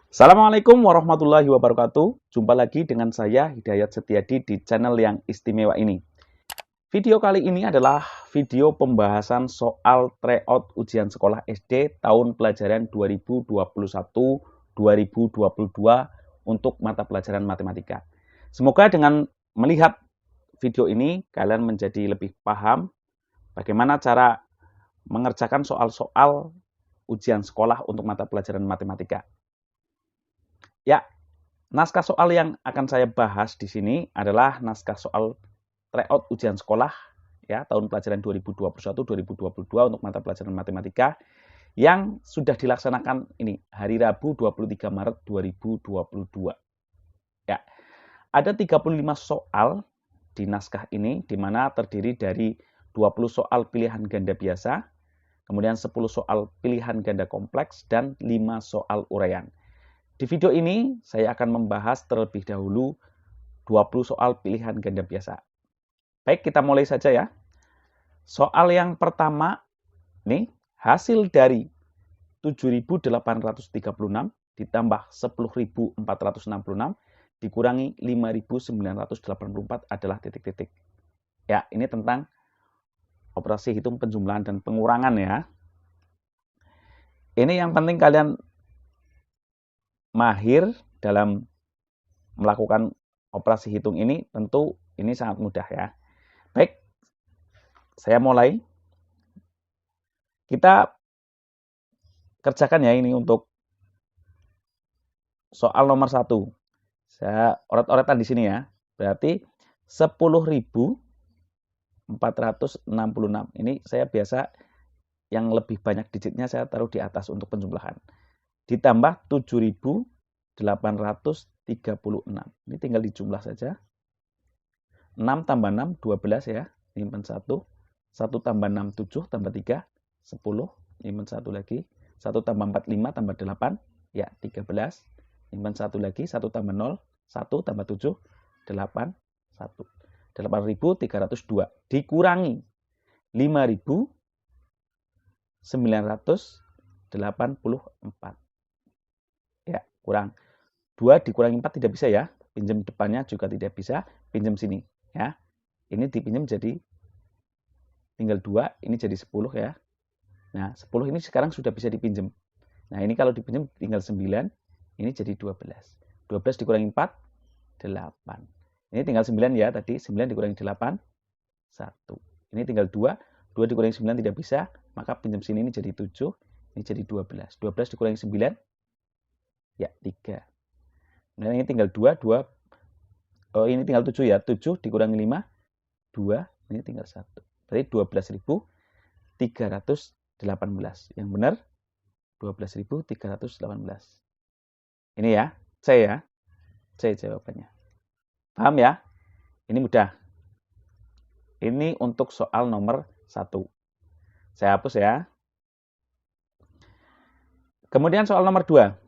Assalamualaikum warahmatullahi wabarakatuh. Jumpa lagi dengan saya Hidayat Setiadi di channel yang istimewa ini. Video kali ini adalah video pembahasan soal tryout ujian sekolah SD tahun pelajaran 2021-2022 untuk mata pelajaran matematika. Semoga dengan melihat video ini kalian menjadi lebih paham bagaimana cara mengerjakan soal-soal ujian sekolah untuk mata pelajaran matematika. Ya, naskah soal yang akan saya bahas di sini adalah naskah soal tryout ujian sekolah ya tahun pelajaran 2021-2022 untuk mata pelajaran matematika yang sudah dilaksanakan ini hari Rabu 23 Maret 2022. Ya, ada 35 soal di naskah ini di mana terdiri dari 20 soal pilihan ganda biasa, kemudian 10 soal pilihan ganda kompleks dan 5 soal uraian. Di video ini, saya akan membahas terlebih dahulu 20 soal pilihan ganda biasa. Baik, kita mulai saja ya. Soal yang pertama, nih, hasil dari 7.836 ditambah 10.466 dikurangi 5.984 adalah titik-titik. Ya, ini tentang operasi hitung penjumlahan dan pengurangan ya. Ini yang penting kalian mahir dalam melakukan operasi hitung ini, tentu ini sangat mudah ya. Baik, saya mulai. Kita kerjakan ya ini untuk soal nomor 1. Saya oret-oretan di sini ya. Berarti 10.466. Ini saya biasa yang lebih banyak digitnya saya taruh di atas untuk penjumlahan. Ditambah 7.836. Ini tinggal dijumlah saja. 6 tambah 6, 12 ya. Simpan 1. 1 tambah 6, 7. Tambah 3, 10. Simpan 1 lagi. 1 tambah 4, 5. Tambah 8, ya 13. Simpan 1 lagi. 1 tambah 0, 1 tambah 7, 8, 1. 8.302 dikurangi 5.984. Ya, kurang. 2 dikurangi 4 tidak bisa ya. Pinjam depannya juga tidak bisa. Pinjam sini ya. Ini dipinjam jadi tinggal 2, ini jadi 10 ya. Nah, 10 ini sekarang sudah bisa dipinjam. Nah, ini kalau dipinjam tinggal 9, ini jadi 12. 12 dikurangi 4, 8. Ini tinggal 9 ya tadi, 9 dikurangi 8, 1. Ini tinggal 2, 2 dikurangi 9 tidak bisa, maka pinjam sini ini jadi 7, ini jadi 12. 12 dikurangi 9, ya 3. Nah, ini tinggal 2, 2. Oh, ini tinggal 7 ya, 7 dikurangi 5, 2, ini tinggal 1. Berarti 12.318. Yang benar 12.318. Ini ya, C ya. C jawabannya. Paham ya? Ini mudah. Ini untuk soal nomor 1. Saya hapus ya. Kemudian soal nomor 2.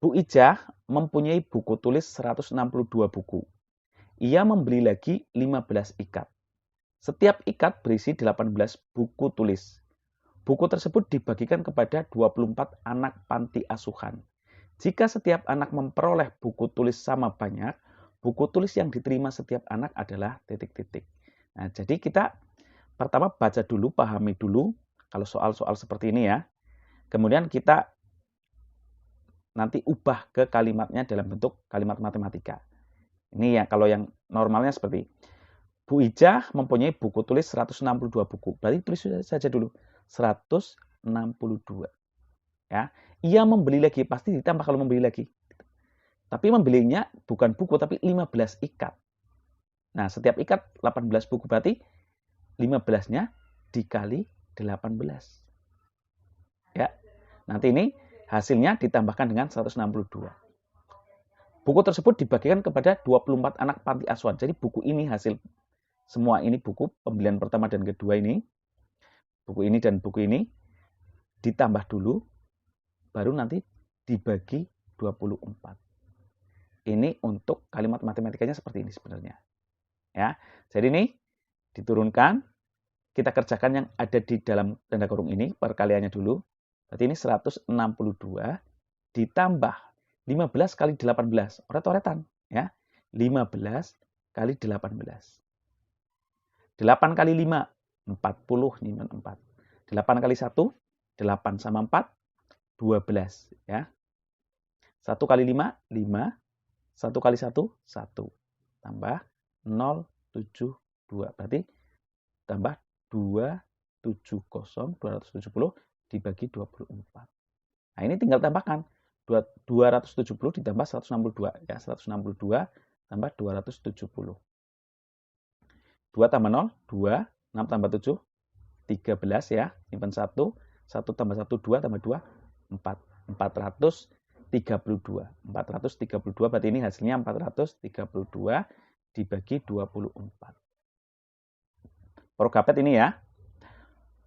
Bu Ijah mempunyai buku tulis 162 buku. Ia membeli lagi 15 ikat. Setiap ikat berisi 18 buku tulis. Buku tersebut dibagikan kepada 24 anak panti asuhan. Jika setiap anak memperoleh buku tulis sama banyak, buku tulis yang diterima setiap anak adalah titik-titik. Nah, jadi kita pertama baca dulu, pahami dulu kalau soal-soal seperti ini ya. Kemudian kita nanti ubah ke kalimatnya dalam bentuk kalimat matematika. Ini ya kalau yang normalnya seperti Bu Ijah mempunyai buku tulis 162 buku. Berarti tulis saja dulu 162. Ya. Ia membeli lagi, pasti ditambah kalau membeli lagi. Tapi membelinya bukan buku tapi 15 ikat. Nah, setiap ikat 18 buku berarti 15-nya dikali 18. Ya. Nanti ini hasilnya ditambahkan dengan 162. Buku tersebut dibagikan kepada 24 anak panti asuhan. Jadi buku ini hasil semua ini buku pembelian pertama dan kedua ini. Buku ini dan buku ini ditambah dulu baru nanti dibagi 24. Ini untuk kalimat matematikanya seperti ini sebenarnya. Ya. Jadi ini diturunkan, kita kerjakan yang ada di dalam tanda kurung ini, perkaliannya dulu. Berarti ini 162 ditambah 15 kali 18. Oret-oretan ya. 15 kali 18. 8 kali 5, 40 nih 4. 8 kali 1, 8 sama 4, 12 ya. 1 kali 5, 5. 1 kali 1, 1. Tambah 0, 7, 2. Berarti tambah 270, 270 dibagi 24. Nah, ini tinggal tambahkan. 270 ditambah 162 ya, 162 tambah 270. 2 tambah 0, 2, 6 tambah 7, 13 ya, simpan 1, 1 tambah 1, 2 tambah 2, 4, 432. 432 berarti ini hasilnya 432 dibagi 24. Prokapet ini ya,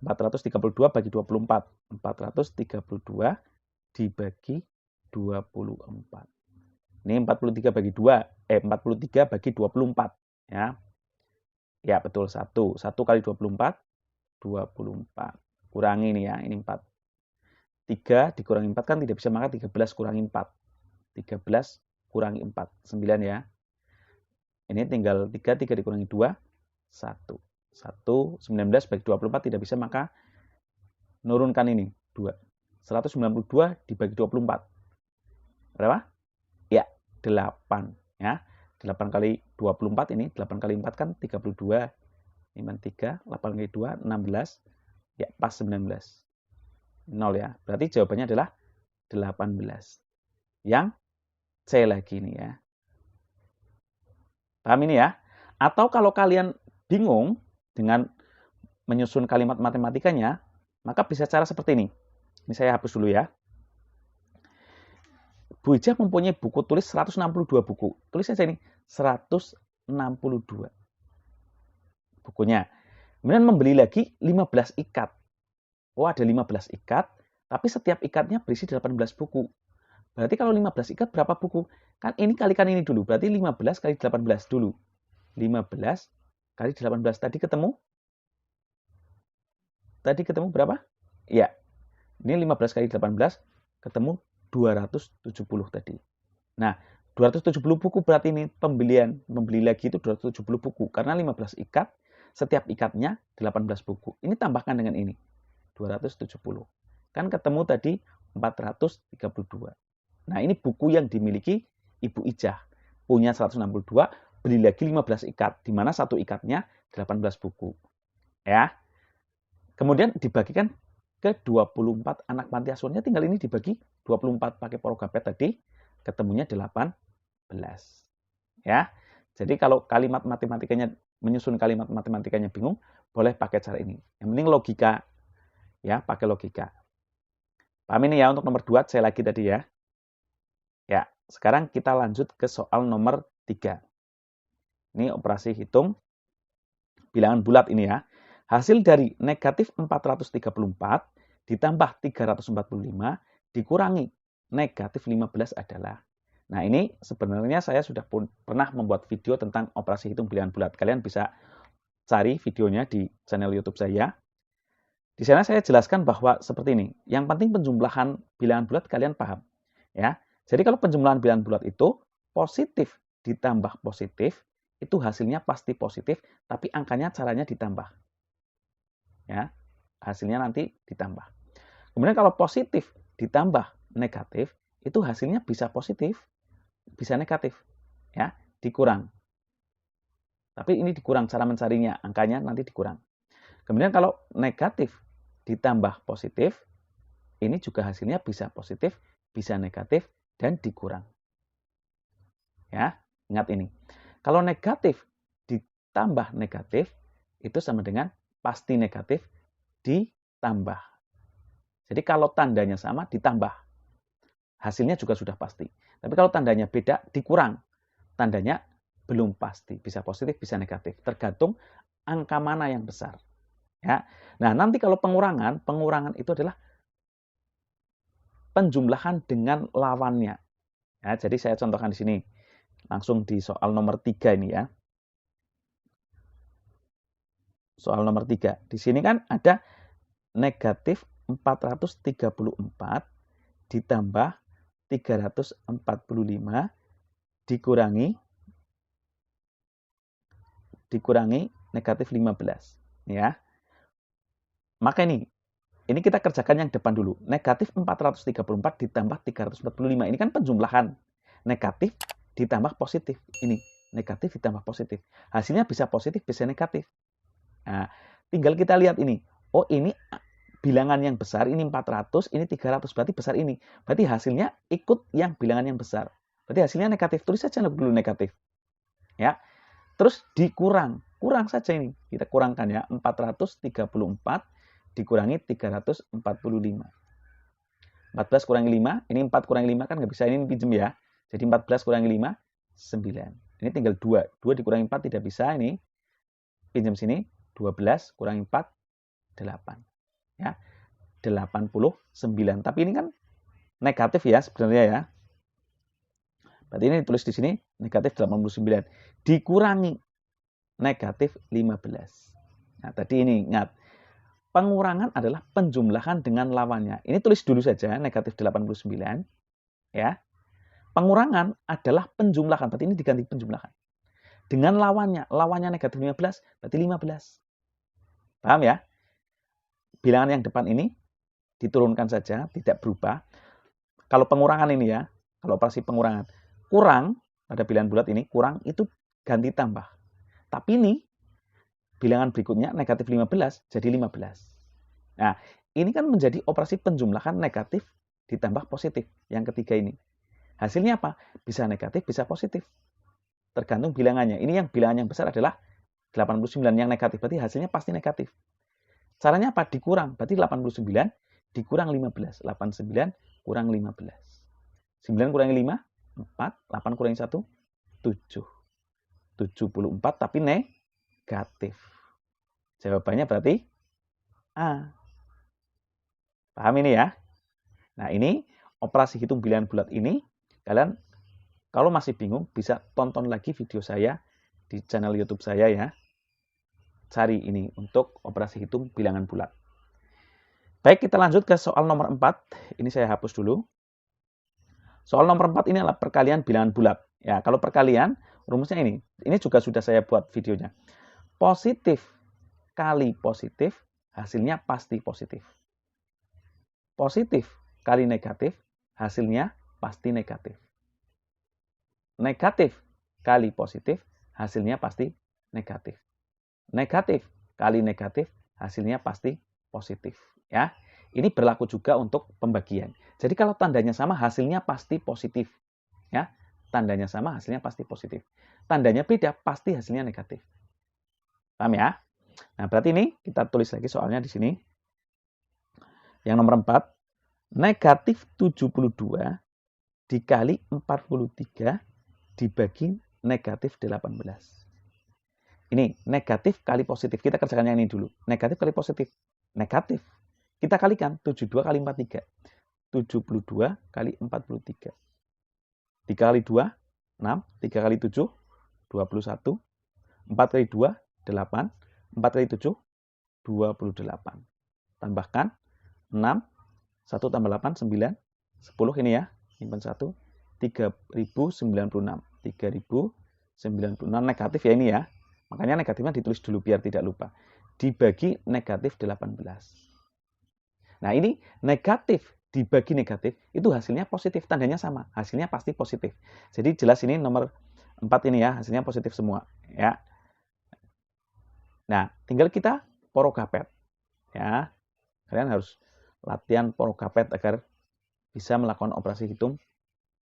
432 bagi 24, 432 dibagi 24. Ini 43 bagi 2, 43 bagi 24 ya. Ya betul 1. 1 kali 24, 24. Kurangi ini ya, ini 4. 3 dikurangi 4 kan tidak bisa, maka 13 kurangi 4. 13 kurangi 4, 9 ya. Ini tinggal 3, 3 dikurangi 2, 1. 1, 19 bagi 24 tidak bisa, maka nurunkan ini, 2. 192 dibagi 24. Berapa? Ya, 8 ya. 8 kali 24 ini, 8 kali 4 kan 32. Ini 3, 8 kali 2, 16. Ya, pas 19. 0 ya. Berarti jawabannya adalah 18. Yang C lagi ini ya. Paham ini ya? Atau kalau kalian bingung dengan menyusun kalimat matematikanya, maka bisa cara seperti ini. Ini saya hapus dulu ya. Bu Ijah mempunyai buku tulis 162 buku. Tulis saja ini, 162 bukunya. Kemudian membeli lagi 15 ikat. Oh, ada 15 ikat, tapi setiap ikatnya berisi 18 buku. Berarti kalau 15 ikat berapa buku? Kan ini kalikan ini dulu, berarti 15 kali 18 dulu. 15 kali 18 tadi ketemu? Tadi ketemu berapa? Ya, ini 15 kali 18 ketemu 270 tadi. Nah, 270 buku berarti ini membeli lagi itu 270 buku. Karena 15 ikat, setiap ikatnya 18 buku. Ini tambahkan dengan ini, 270. Kan ketemu tadi 432. Nah, ini buku yang dimiliki Ibu Ijah. Punya 162, beli lagi 15 ikat, di mana satu ikatnya 18 buku. Ya. Kemudian dibagikan ke 24 anak panti asuhannya, tinggal ini dibagi 24 pakai prokapet tadi, ketemunya 18. Ya. Jadi kalau kalimat matematikanya, menyusun kalimat matematikanya bingung, boleh pakai cara ini. Yang penting logika, ya, pakai logika. Paham ini ya untuk nomor 2, saya lagi tadi ya. Ya, sekarang kita lanjut ke soal nomor 3. Ini operasi hitung bilangan bulat ini ya. Hasil dari negatif 434 ditambah 345 dikurangi negatif 15 adalah. Nah, ini sebenarnya saya sudah pernah membuat video tentang operasi hitung bilangan bulat. Kalian bisa cari videonya di channel YouTube saya. Di sana saya jelaskan bahwa seperti ini. Yang penting penjumlahan bilangan bulat kalian paham. Ya. Jadi kalau penjumlahan bilangan bulat itu positif ditambah positif, itu hasilnya pasti positif, tapi angkanya caranya ditambah. Ya, hasilnya nanti ditambah. Kemudian kalau positif ditambah negatif, itu hasilnya bisa positif, bisa negatif. Ya, dikurang. Tapi ini dikurang cara mencarinya, angkanya nanti dikurang. Kemudian kalau negatif ditambah positif, ini juga hasilnya bisa positif, bisa negatif, dan dikurang. Ya, ingat ini. Kalau negatif ditambah negatif, itu sama dengan pasti negatif ditambah. Jadi kalau tandanya sama, ditambah. Hasilnya juga sudah pasti. Tapi kalau tandanya beda, dikurang. Tandanya belum pasti. Bisa positif, bisa negatif. Tergantung angka mana yang besar. Ya. Nah, nanti kalau pengurangan itu adalah penjumlahan dengan lawannya. Ya, jadi saya contohkan di sini. Langsung di soal nomor 3 ini ya. Soal nomor 3. Di sini kan ada negatif 434 ditambah 345 dikurangi negatif 15. Ya. Maka ini kita kerjakan yang depan dulu. Negatif 434 ditambah 345. Ini kan penjumlahan. Negatif ditambah positif. Ini negatif ditambah positif. Hasilnya bisa positif, bisa negatif. Nah, tinggal kita lihat ini. Oh, ini bilangan yang besar, ini 400, ini 300. Berarti besar ini. Berarti hasilnya ikut yang bilangan yang besar. Berarti hasilnya negatif. Tulis saja dulu negatif. Ya. Terus dikurang. Kurang saja ini. Kita kurangkan ya. 434 dikurangi 345. 14 kurangi 5. Ini 4 kurangi 5 kan nggak bisa. Ini pinjem ya. Jadi 14 kurangi 5, 9. Ini tinggal 2. 2 dikurangi 4 tidak bisa. Ini pinjam sini. 12 kurangi 4, 8. Ya. 89. Tapi ini kan negatif ya sebenarnya ya. Berarti ini ditulis di sini negatif 89. Dikurangi negatif 15. Nah, tadi ini ingat. Pengurangan adalah penjumlahan dengan lawannya. Ini tulis dulu saja, negatif 89. Ya. Pengurangan adalah penjumlahan. Berarti ini diganti penjumlahan. Dengan lawannya. Lawannya negatif 15, berarti 15. Paham ya? Bilangan yang depan ini diturunkan saja, tidak berubah. Kalau pengurangan ini ya, kalau operasi pengurangan. Kurang, pada bilangan bulat ini, kurang itu ganti tambah. Tapi ini, bilangan berikutnya negatif 15 jadi 15. Nah, ini kan menjadi operasi penjumlahan negatif ditambah positif. Yang ketiga ini. Hasilnya apa? Bisa negatif, bisa positif. Tergantung bilangannya. Ini yang bilangan yang besar adalah 89 yang negatif. Berarti hasilnya pasti negatif. Caranya apa? Dikurang. Berarti 89 dikurang 15. 89 kurang 15. 9 kurangi 5, 4. 8 kurangi 1, 7. 74 tapi negatif. Jawabannya berarti A. Paham ini ya? Nah, ini operasi hitung bilangan bulat ini. Kalian kalau masih bingung bisa tonton lagi video saya di channel YouTube saya ya. Cari ini untuk operasi hitung bilangan bulat. Baik, kita lanjut ke soal nomor 4. Ini saya hapus dulu. Soal nomor 4 ini adalah perkalian bilangan bulat. Ya, kalau perkalian rumusnya ini. Ini juga sudah saya buat videonya. Positif kali positif, hasilnya pasti positif. Positif kali negatif, hasilnya pasti negatif. Negatif kali positif, hasilnya pasti negatif. Negatif kali negatif, hasilnya pasti positif. Ya, ini berlaku juga untuk pembagian. Jadi kalau tandanya sama, hasilnya pasti positif. Ya, tandanya sama, hasilnya pasti positif. Tandanya beda, pasti hasilnya negatif. Paham ya? Nah, berarti ini kita tulis lagi soalnya di sini. Yang nomor 4, negatif 72 dikali 43 dibagi negatif 18. Ini negatif kali positif. Kita kerjakan yang ini dulu. Negatif kali positif. Negatif. Kita kalikan 72 kali 43. 72 kali 43. 3 kali 2, 6. 3 kali 7, 21. 4 kali 2, 8. 4 kali 7, 28. Tambahkan 6, 1 tambah 8, 9, 10 ini ya, simpan 1, 3096. 3096 negatif ya ini ya. Makanya negatifnya ditulis dulu biar tidak lupa. Dibagi negatif 18. Nah ini negatif dibagi negatif, itu hasilnya positif, tandanya sama. Hasilnya pasti positif. Jadi jelas ini nomor 4 ini ya, hasilnya positif semua. Ya. Nah, tinggal kita porokapet. Ya. Kalian harus latihan porokapet agar bisa melakukan operasi hitung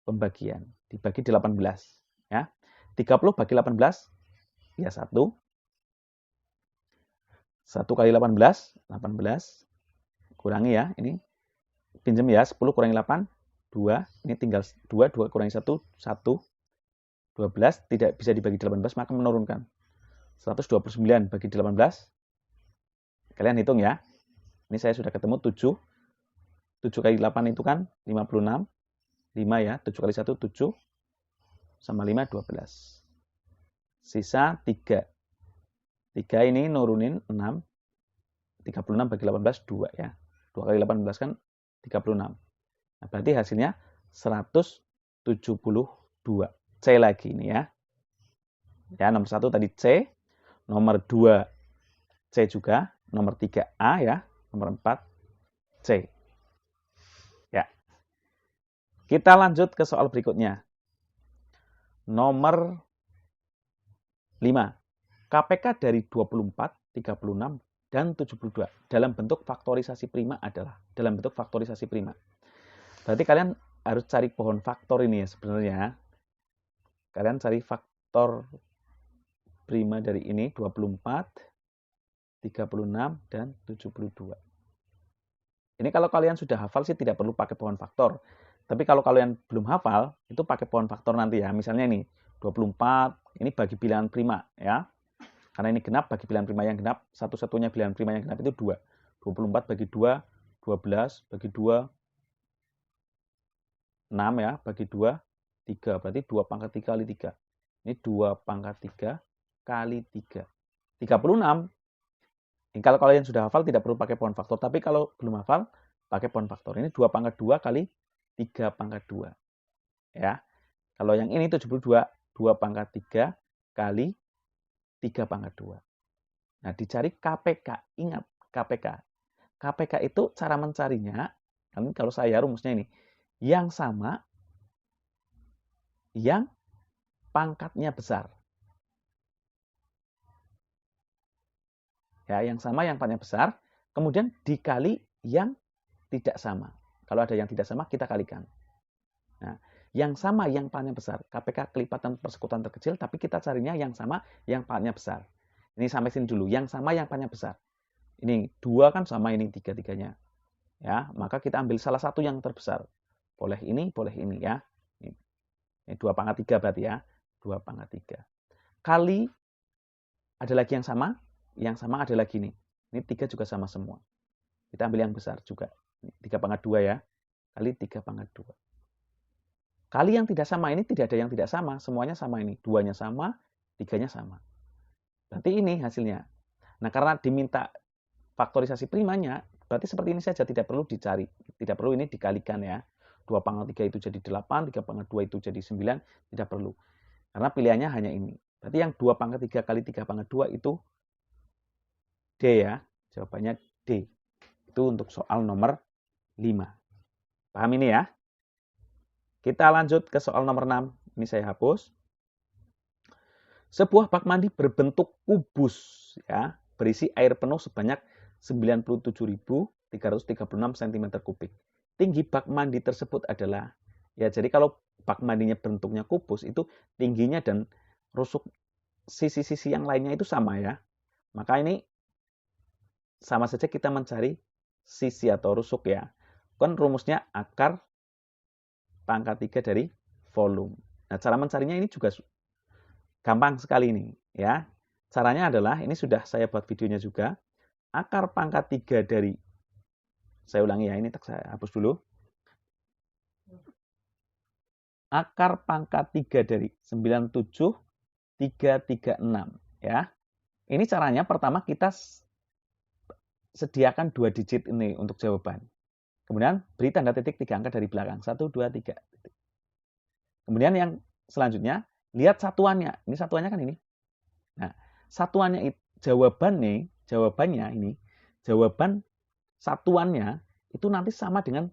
pembagian. Dibagi 18. Ya. 30 bagi 18, ya 1. 1 kali 18, 18. Kurangi ya, ini. Pinjam ya, 10 kurangi 8, 2. Ini tinggal 2, 2 kurangi 1, 1. 12 tidak bisa dibagi 18, maka menurunkan. 129 bagi 18. Kalian hitung ya. Ini saya sudah ketemu 7. 7 kali 8 itu kan 56. 5 ya, 7 kali 1, 7. Sama 5, 12. Sisa 3. 3 ini nurunin 6. 36 bagi 18, 2 ya. 2 kali 18 kan 36. Nah, berarti hasilnya 172. C lagi ini ya. Ya, nomor 1 tadi C, nomor 2 C juga, nomor 3 A ya, nomor 4 C. Ya. Kita lanjut ke soal berikutnya. Nomor 5. KPK dari 24, 36, dan 72 dalam bentuk faktorisasi prima adalah dalam bentuk faktorisasi prima. Berarti kalian harus cari pohon faktor ini ya sebenarnya. Kalian cari faktor prima dari ini 24, 36, dan 72. Ini kalau kalian sudah hafal sih tidak perlu pakai pohon faktor. Tapi kalau kalian belum hafal, itu pakai pohon faktor nanti ya. Misalnya ini 24, ini bagi bilangan prima ya. Karena ini genap, bagi bilangan prima yang genap, satu-satunya bilangan prima yang genap itu 2. 24 bagi 2, 12 bagi 2, 6 ya, bagi 2, 3. Berarti 2 pangkat 3 kali 3. Ini 2 pangkat 3 kali 3. 36. Ini kalau kalian sudah hafal tidak perlu pakai pohon faktor. Tapi kalau belum hafal, pakai pohon faktor. Ini 2 pangkat 2 kali 3 pangkat 2. Ya. Kalau yang ini 72, 2 pangkat 3 kali 3 pangkat 2. Nah, dicari KPK. Ingat, KPK. KPK itu cara mencarinya, kan kalau saya rumusnya ini, yang sama, yang pangkatnya besar. Ya, yang sama, yang pangkatnya besar, kemudian dikali yang tidak sama. Kalau ada yang tidak sama, kita kalikan. Nah, yang sama, yang pangkatnya besar. KPK kelipatan persekutuan terkecil, tapi kita carinya yang sama, yang pangkatnya besar. Ini sampai sini dulu. Yang sama, yang pangkatnya besar. Ini 2 kan sama ini 3-3-nya. Ya, maka kita ambil salah satu yang terbesar. Boleh ini ya. Ini 2 pangkat 3 berarti ya. 2 pangkat 3. Kali ada lagi yang sama ada lagi nih. Ini 3 juga sama semua. Kita ambil yang besar juga. 3 pangkat 2 ya. Kali 3 pangkat 2. Kali yang tidak sama ini tidak ada yang tidak sama. Semuanya sama ini. 2-nya sama, 3-nya sama. Berarti ini hasilnya. Nah, karena diminta faktorisasi primanya, berarti seperti ini saja, tidak perlu dicari. Tidak perlu ini dikalikan ya. 2 pangkat 3 itu jadi 8, 3 pangkat 2 itu jadi 9, tidak perlu. Karena pilihannya hanya ini. Berarti yang 2 pangkat 3 kali 3 pangkat 2 itu D ya. Jawabannya D. Itu untuk soal nomor 5. Paham ini ya? Kita lanjut ke soal nomor 6. Ini saya hapus. Sebuah bak mandi berbentuk kubus ya, berisi air penuh sebanyak 97.336 cm3. Tinggi bak mandi tersebut adalah, ya jadi kalau bak mandinya bentuknya kubus itu tingginya dan rusuk sisi-sisi yang lainnya itu sama ya. Maka ini sama saja kita mencari sisi atau rusuk ya. Kan rumusnya akar pangkat 3 dari volume. Nah, cara mencarinya ini juga gampang sekali ini ya. Caranya adalah, ini sudah saya buat videonya juga. Akar pangkat 3 dari, saya ulangi ya, ini saya hapus dulu. Akar pangkat 3 dari 97.336 ya. Ini caranya pertama kita sediakan 2 digit ini untuk jawaban. Kemudian beri tanda titik 3 angka dari belakang. 1, 2, 3. Kemudian yang selanjutnya, lihat satuannya. Ini satuannya kan ini. Nah, satuannya itu, jawaban satuannya itu nanti sama dengan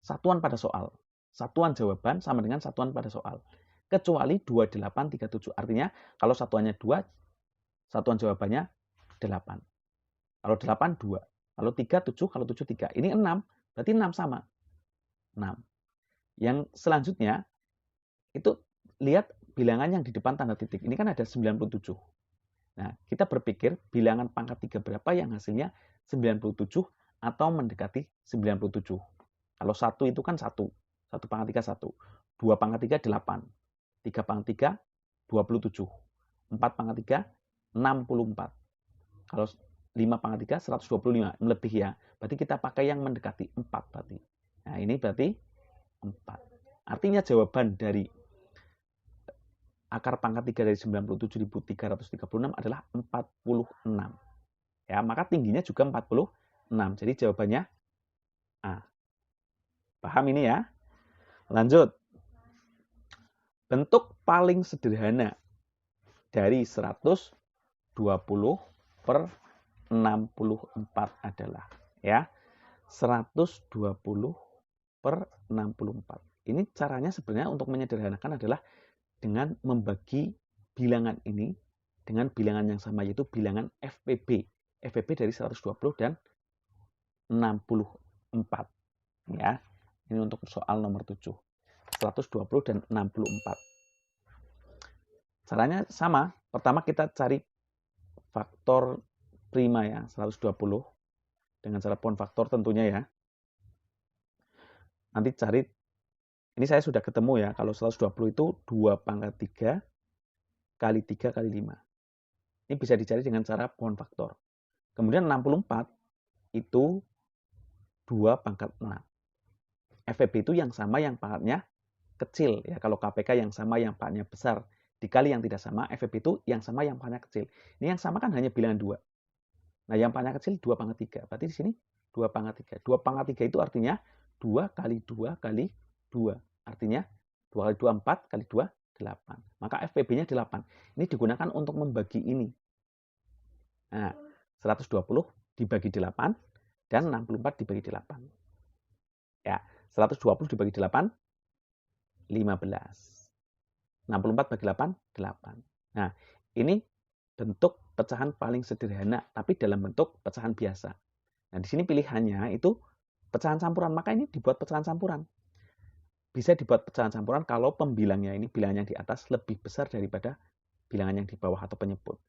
satuan pada soal. Satuan jawaban sama dengan satuan pada soal. Kecuali 2837. Artinya kalau satuannya 2, satuan jawabannya 8. Kalau 8, 2. Kalau 3, 7. Kalau 7, 3. Ini 6. Berarti 6 sama. 6. Yang selanjutnya, itu lihat bilangan yang di depan tanda titik. Ini kan ada 97. Nah, kita berpikir bilangan pangkat 3 berapa yang hasilnya 97 atau mendekati 97. Kalau 1 itu kan 1. 1 pangkat 3, 1. 2 pangkat 3, 8. 3 pangkat 3, 27. 4 pangkat 3, 64. Kalau 5 pangkat 3, 125. Lebih ya. Berarti kita pakai yang mendekati 4 berarti. Nah, ini berarti 4. Artinya jawaban dari akar pangkat 3 dari 97.336 adalah 46. Ya, maka tingginya juga 46. Jadi jawabannya A. Paham ini ya? Lanjut. Bentuk paling sederhana dari 120 per 64 adalah ya 120 per 64. Ini caranya sebenarnya untuk menyederhanakan adalah dengan membagi bilangan ini dengan bilangan yang sama, yaitu bilangan FPB. FPB dari 120 dan 64. Ya, ini untuk soal nomor 7. 120 dan 64. Caranya sama. Pertama kita cari faktor prima ya, 120 dengan cara poin faktor tentunya ya. Nanti cari, ini saya sudah ketemu ya, kalau 120 itu 2 pangkat 3 kali 3 kali 5. Ini bisa dicari dengan cara poin faktor. Kemudian 64 itu 2 pangkat 6. FPB itu yang sama yang pangkatnya kecil ya. Kalau KPK yang sama yang pangkatnya besar dikali yang tidak sama, FPB itu yang sama yang pangkatnya kecil. Ini yang sama kan hanya bilangan 2. Nah, yang pangkatnya kecil 2 pangkat 3. Berarti di sini 2 pangkat 3. 2 pangkat 3 itu artinya 2 kali 2 kali 2. Artinya 2 kali 2, 4 kali 2, 8. Maka FPB-nya 8. Ini digunakan untuk membagi ini. Nah, 120 dibagi 8 dan 64 dibagi 8. Ya, 120 dibagi 8, 15. 64 bagi 8, 8. Nah, ini bentuk pecahan paling sederhana, tapi dalam bentuk pecahan biasa. Nah, di sini pilihannya itu pecahan campuran, maka ini dibuat pecahan campuran. Bisa dibuat pecahan campuran kalau pembilangnya ini, bilangan yang di atas lebih besar daripada bilangan yang di bawah atau penyebut.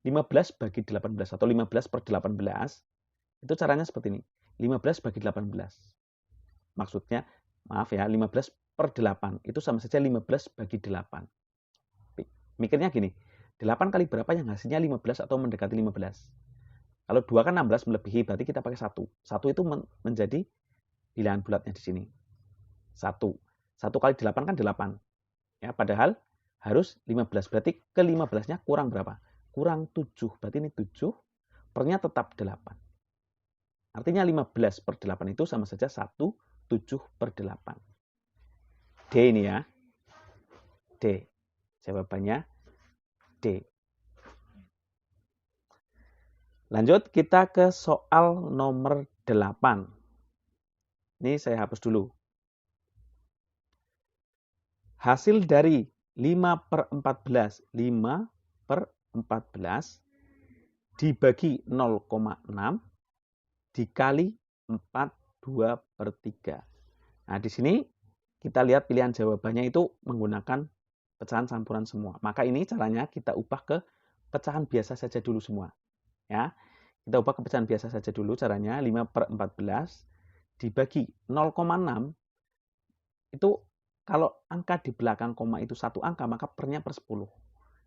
15 bagi 18 atau 15 per 18, itu caranya seperti ini. 15 bagi 18. Maksudnya, maaf ya, 15 per 8, itu sama saja 15 bagi 8. Mikirnya gini, 8 kali berapa yang hasilnya 15 atau mendekati 15? Kalau 2 kan 16 melebihi, berarti kita pakai 1. 1 itu menjadi bilangan bulatnya di sini. 1. 1 kali 8 kan 8. Ya, padahal harus 15. Berarti ke 15-nya kurang berapa? Kurang 7. Berarti ini 7. Pernya tetap 8. Artinya 15 per 8 itu sama saja 1, 7 per 8. D ini ya. D. Jawabannya D. Lanjut kita ke soal nomor 8. Ini saya hapus dulu. Hasil dari 5 per 14. 5 per 14 dibagi 0,6 dikali 4, 2 per 3. Nah, di sini kita lihat pilihan jawabannya itu menggunakan pecahan campuran semua. Maka ini caranya kita ubah ke pecahan biasa saja dulu semua. Ya, kita ubah ke pecahan biasa saja dulu caranya. 5 per 14 dibagi 0,6 itu kalau angka di belakang koma itu 1 angka, maka pernya per 10.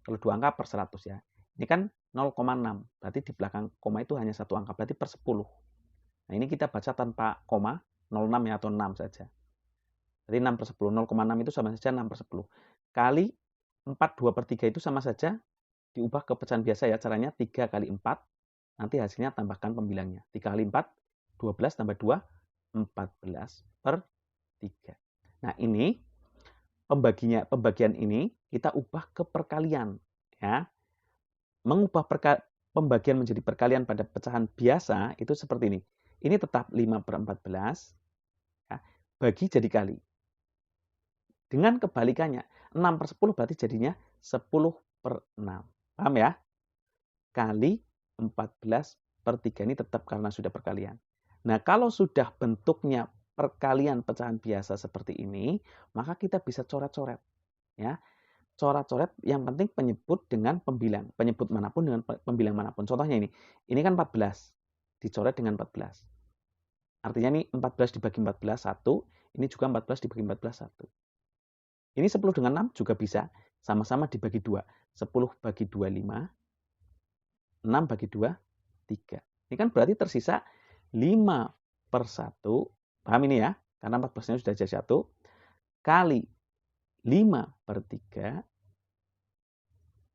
Kalau 2 angka per 100 ya. Ini kan 0,6. Berarti di belakang koma itu hanya 1 angka. Berarti per 10. Nah, ini kita baca tanpa koma. 06 ya atau 6 saja. Jadi 6 per 10. 0,6 itu sama saja 6 per 10. Kali 4, 2 per 3 itu sama saja diubah ke pecahan biasa ya. Caranya 3 kali 4. Nanti hasilnya tambahkan pembilangnya. 3 kali 4, 12 tambah 2, 14 per 3. Nah, ini pembagian ini kita ubah ke perkalian. Ya. Mengubah pembagian menjadi perkalian pada pecahan biasa itu seperti ini. Ini tetap 5 per 14. Ya, bagi jadi kali. Dengan kebalikannya, 6 per 10 berarti jadinya 10 per 6. Paham ya? Kali 14 per 3 ini tetap karena sudah perkalian. Nah, kalau sudah bentuknya perkalian pecahan biasa seperti ini, maka kita bisa coret-coret. Ya, coret-coret yang penting penyebut dengan pembilang. Penyebut manapun dengan pembilang manapun. Contohnya ini kan 14. Dicoret dengan 14. Artinya ini 14 dibagi 14, 1. Ini juga 14 dibagi 14, 1. Ini 10 dengan 6 juga bisa. Sama-sama dibagi 2. 10 bagi 2, 5. 6 bagi 2, 3. Ini kan berarti tersisa 5 per 1. Paham ini ya? Karena 14-nya sudah jadi 1. Kali 5 per 3.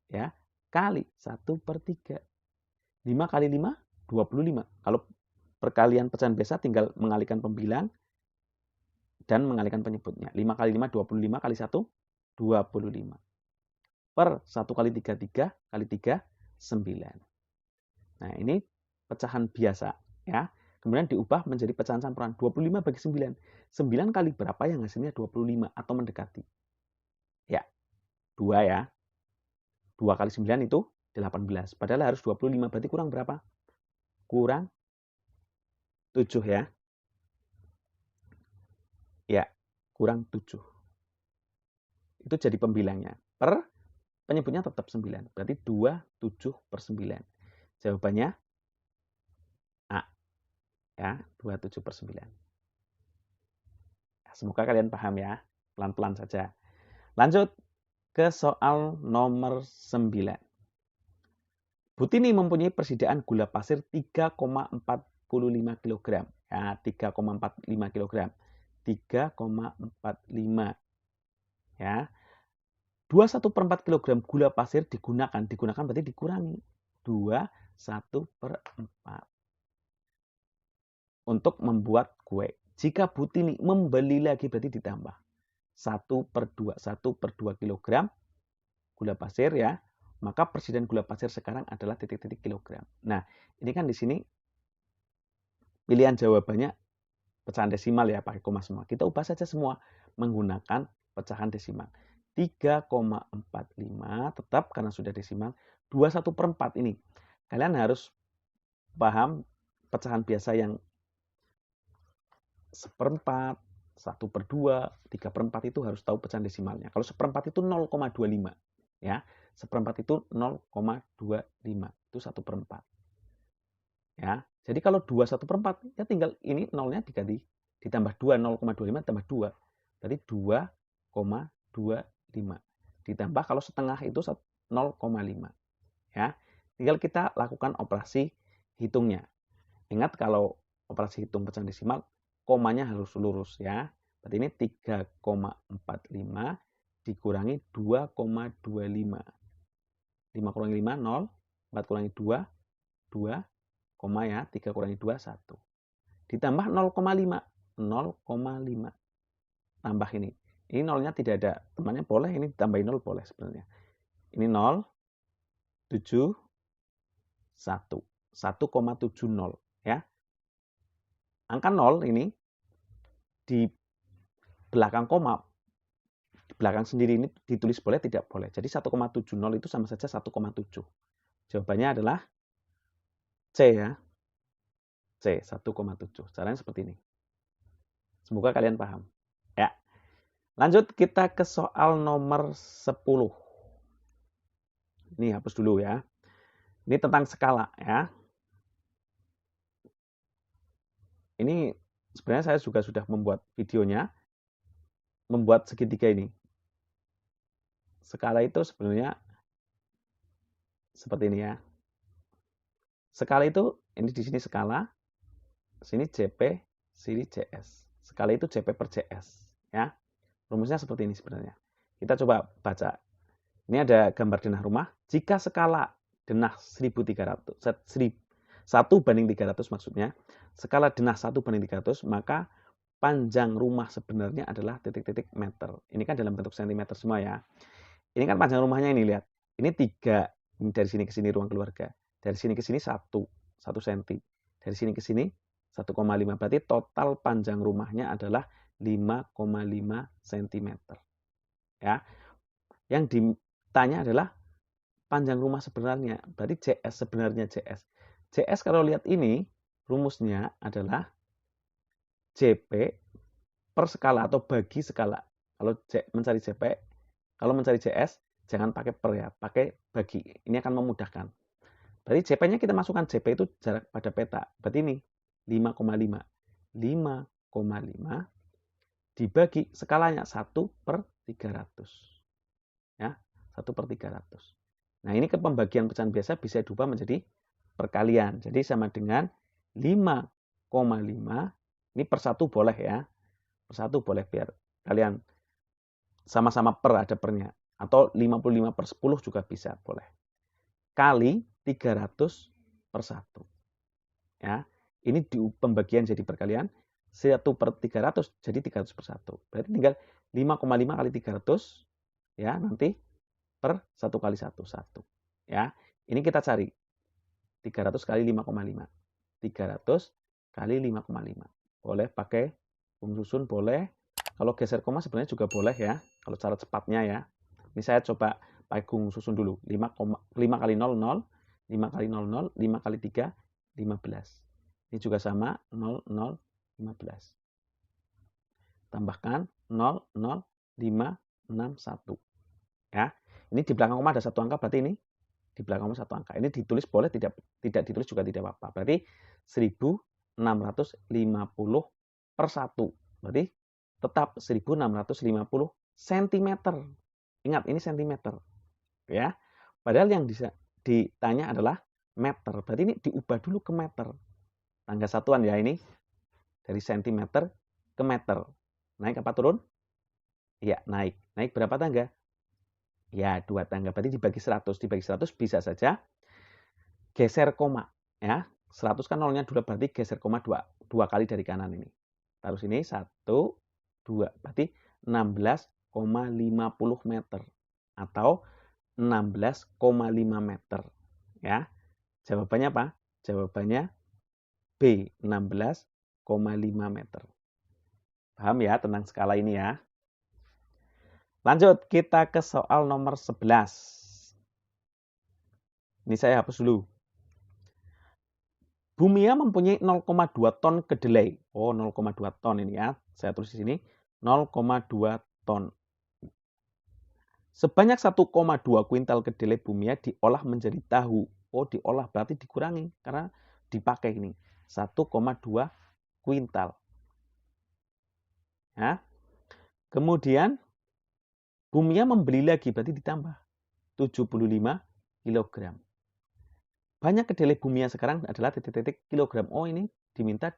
Ya, kali 1 per 3. 5 kali 5, 25. Kalau perkalian pecahan biasa tinggal mengalihkan pembilang. dan mengalihkan penyebutnya. 5 kali 5, 25 kali 1, 25. Per 1 kali 3, 3 kali 3, 9. Nah, ini pecahan biasa, ya. Kemudian diubah menjadi pecahan campuran. 25 bagi 9. 9 kali berapa yang hasilnya 25 atau mendekati? Ya, 2 ya. 2 kali 9 itu 18. Padahal harus 25, berarti kurang berapa? Kurang 7 ya. Ya, kurang 7. Itu jadi pembilangnya. Per penyebutnya tetap 9. Berarti 27 per 9. Jawabannya A. Ya, 27 per 9. Semoga kalian paham ya. Pelan-pelan saja. Lanjut ke soal nomor 9. Butini mempunyai persediaan gula pasir 3,45 kg. Ya, 3,45 kg. 3,45. Ya. 21/4 kg gula pasir digunakan berarti dikurangi. 21/4. Untuk membuat kue. Jika Butini membeli lagi berarti ditambah. 1/2 kg gula pasir ya. Maka persediaan gula pasir sekarang adalah titik-titik kilogram. Nah, ini kan di sini pilihan jawabannya pecahan desimal ya, pakai koma semua. Kita ubah saja semua menggunakan pecahan desimal. 3,45 tetap karena sudah desimal. 21/4 ini. Kalian harus paham pecahan biasa yang 1/4, 1/2, 3/4 itu harus tahu pecahan desimalnya. Kalau 1/4 itu 0,25 ya. 1/4 itu 0,25 itu 1/4 ya. Jadi kalau 21/4 ya tinggal ini nolnya diganti ditambah 2, 0,25 tambah 2 berarti 2,25 ditambah kalau setengah itu 0,5 ya. Tinggal kita lakukan operasi hitungnya. Ingat kalau operasi hitung pecahan desimal komanya harus lurus ya. Berarti ini 3,45 dikurangi 2,25. 5 kurangi 5, 0. 4 kurangi 2, 2. Koma ya, 3 kurangi 2, 1. Ditambah 0,5. 0,5. Tambah ini. Ini nolnya tidak ada. Temannya boleh, ini ditambahin 0 boleh sebenarnya. Ini 0, 7, 1. 1,70 ya. Angka 0 ini di belakang koma, di belakang sendiri ini ditulis boleh, tidak boleh. Jadi 1,70 itu sama saja 1,7. Jawabannya adalah C ya. C, 1,7. Caranya seperti ini. Semoga kalian paham. Ya. Lanjut kita ke soal nomor 10. Ini hapus dulu ya. Ini tentang skala ya. Ini sebenarnya saya juga sudah membuat videonya. Membuat segitiga ini. Skala itu sebenarnya seperti ini ya. Skala itu, ini di sini skala, sini JP, sini JS. Skala itu JP per JS. Ya. Rumusnya seperti ini sebenarnya. Kita coba baca. Ini ada gambar denah rumah. Jika skala denah 1.300, 1/300 maksudnya, skala denah 1/300, maka panjang rumah sebenarnya adalah titik-titik meter. Ini kan dalam bentuk sentimeter semua ya. Ini kan panjang rumahnya ini, lihat. Ini 3, ini dari sini ke sini ruang keluarga. Dari sini ke sini 1 cm. Dari sini ke sini 1,5. Berarti total panjang rumahnya adalah 5,5 cm. Ya. Yang ditanya adalah panjang rumah sebenarnya. Berarti JS sebenarnya JS. JS kalau lihat ini rumusnya adalah JP per skala atau bagi skala. Kalau mencari JP, kalau mencari JS jangan pakai per ya, pakai bagi. Ini akan memudahkan. Berarti JP-nya kita masukkan, JP itu jarak pada peta. Berarti ini 5,5. 5,5 dibagi skalanya 1/300. Ya, 1/300. Nah, ini ke pembagian pecahan biasa bisa diubah menjadi perkalian. Jadi sama dengan 5,5. Ini per 1 boleh ya. Per 1 boleh biar kalian sama-sama per ada pernya. Atau 55/10 juga bisa, boleh. Kali 300/1. Ya, ini di pembagian jadi perkalian. 1/300 jadi 300 per 1. Berarti tinggal 5,5 kali 300 ya nanti per 1 kali 1. Ya. Ini kita cari 300 kali 5,5. 300 kali 5,5. Boleh pakai susun boleh. Kalau geser koma sebenarnya juga boleh ya. Kalau cara cepatnya ya. Ini saya coba pakai susun dulu. 5 kali 0, 0. 5 kali 0, 0. 5 kali 3, 15. Ini juga sama. 0, 0, 15. Tambahkan 0, 0, 5, 6, 1. Ya. Ini di belakang koma ada satu angka, berarti ini di belakang koma satu angka. Ini ditulis boleh, tidak ditulis juga tidak apa-apa. Berarti 1650 per 1. Berarti tetap 1650 cm. Ingat, ini cm. Ya. Padahal yang ditanya adalah meter. Berarti ini diubah dulu ke meter. Tangga satuan ya ini. Dari cm ke meter. Naik apa turun? Ya, naik. Naik berapa tangga? Ya, 2 tangga. Berarti dibagi 100. Dibagi 100 bisa saja geser koma. Ya, 100 kan nolnya 2, berarti geser koma 2 kali dari kanan ini. Taruh sini 1, 2. Berarti 16,50 meter. Atau 16,5 meter. Ya, jawabannya apa? Jawabannya B, 16,5 meter. Paham ya tentang skala ini ya? Lanjut, kita ke soal nomor 11. Ini saya hapus dulu. Bumia mempunyai 0,2 ton kedelai. Oh, 0,2 ton ini ya. Saya tulis di sini 0,2 ton. Sebanyak 1,2 kuintal kedelai Bumia diolah menjadi tahu. Oh, diolah berarti dikurangi karena dipakai ini. 1,2 kuintal. Ya. Kemudian Bumia membeli lagi berarti ditambah 75 kg. Banyak kedelai Bumia sekarang adalah titik-titik kilogram. Oh, ini diminta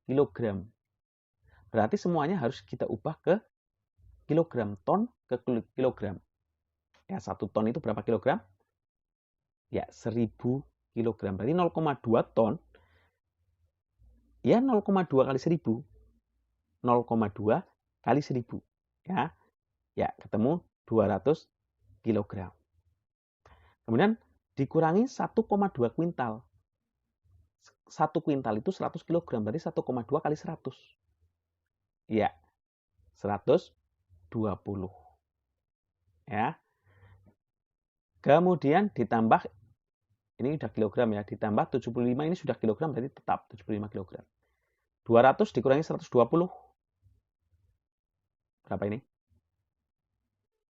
kilogram. Berarti semuanya harus kita ubah ke kilogram. Ton ke kilogram. Ya, 1 ton itu berapa kilogram? Ya, 1000 kilogram. Berarti 0,2 ton. Ya, 0,2 kali 1000. 0,2 kali 1000. Ya, ya ketemu 200 kilogram. Kemudian dikurangi 1,2 kuintal. 1 kuintal itu 100 kg, berarti 1,2 kali 100. Ya, 120. Ya. Kemudian ditambah, ini sudah kilogram ya, ditambah 75, ini sudah kilogram, berarti tetap 75 kg. 200 dikurangi 120. Berapa ini?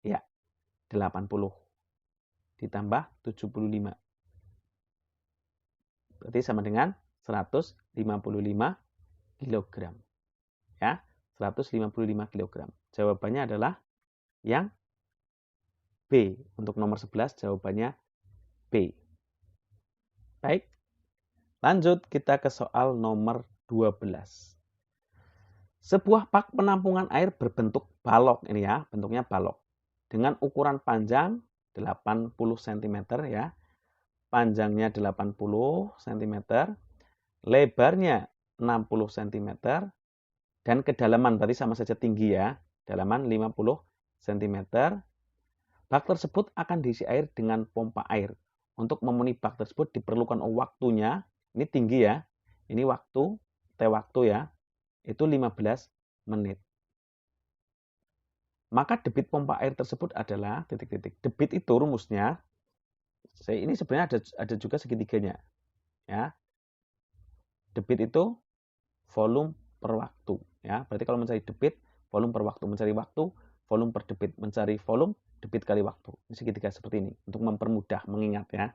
Ya, 80. Ditambah 75. Berarti sama dengan 155 kg. Ya, 155 kg. Jawabannya adalah yang B. Untuk nomor 11 jawabannya B. Baik. Lanjut kita ke soal nomor 12. Sebuah bak penampungan air berbentuk balok ini ya, bentuknya balok. Dengan ukuran panjang 80 cm ya. Panjangnya 80 cm, lebarnya 60 cm dan kedalaman berarti sama saja tinggi ya. Dalaman 50 cm. Bak tersebut akan diisi air dengan pompa air. Untuk memenuhi bak tersebut diperlukan waktunya, ini tinggi ya, ini waktu, T-waktu ya, itu 15 menit. Maka debit pompa air tersebut adalah titik-titik. Debit itu rumusnya, ini sebenarnya ada juga segitiganya. Ya. Debit itu volume per waktu. Ya. Berarti kalau mencari debit, volume per waktu. Mencari waktu, volume per debit. Mencari volume, debit kali waktu. Ini segitiga seperti ini untuk mempermudah mengingat ya.